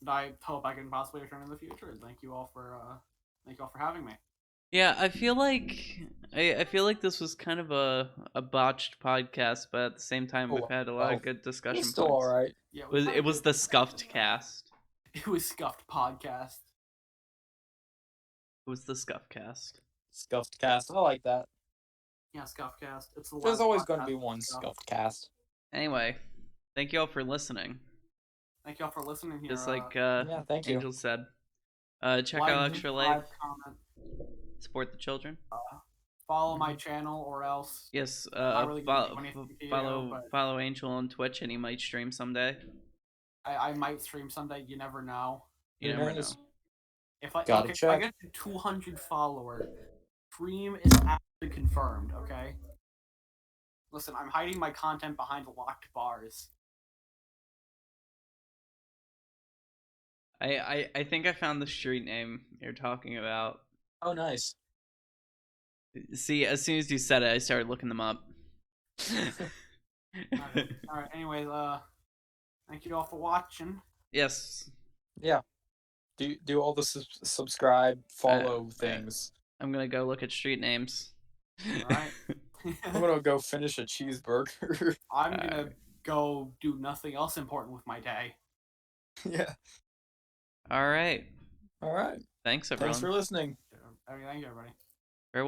I hope I can possibly return in the future. Thank you all for having me. Yeah, I feel like I feel like this was kind of a botched podcast, but at the same time, we've had a lot of good It's discussion still points. alright. Yeah, It was the Scuffed-cast. It was Scuffed podcast. It was the Scuffed-cast. Scuffed-cast. I like that. Yeah, Scuffcast. It's the There's last always going to podcast be with one Scuff. Scuffed-cast. Anyway, thank you all for listening. Thank y'all for listening here. Just like Yeah, thank you. Angel said, check like, out Extra Life. subscribe, comment, Support the children. follow my channel, or else Yes, not really gonna do anything to you, but follow Angel on Twitch, and he might stream someday. I might stream someday. You never know. You Who never knows? know. If I Gotta if I check. get to 200 followers, stream is actually confirmed. Okay. Listen, I'm hiding my content behind locked bars. I think I found the street name you're talking about. Oh, nice. See, as soon as you said it, I started looking them up. Okay. All right. Anyways, thank you all for watching. Yes. Yeah. Do all the subscribe, follow things. I'm gonna go look at street names. All right. I'm gonna go finish a cheeseburger. I'm gonna go do nothing else important with my day. Yeah. All right. All right. Thanks, everyone. Thanks for listening. Thank you, everybody. Farewell.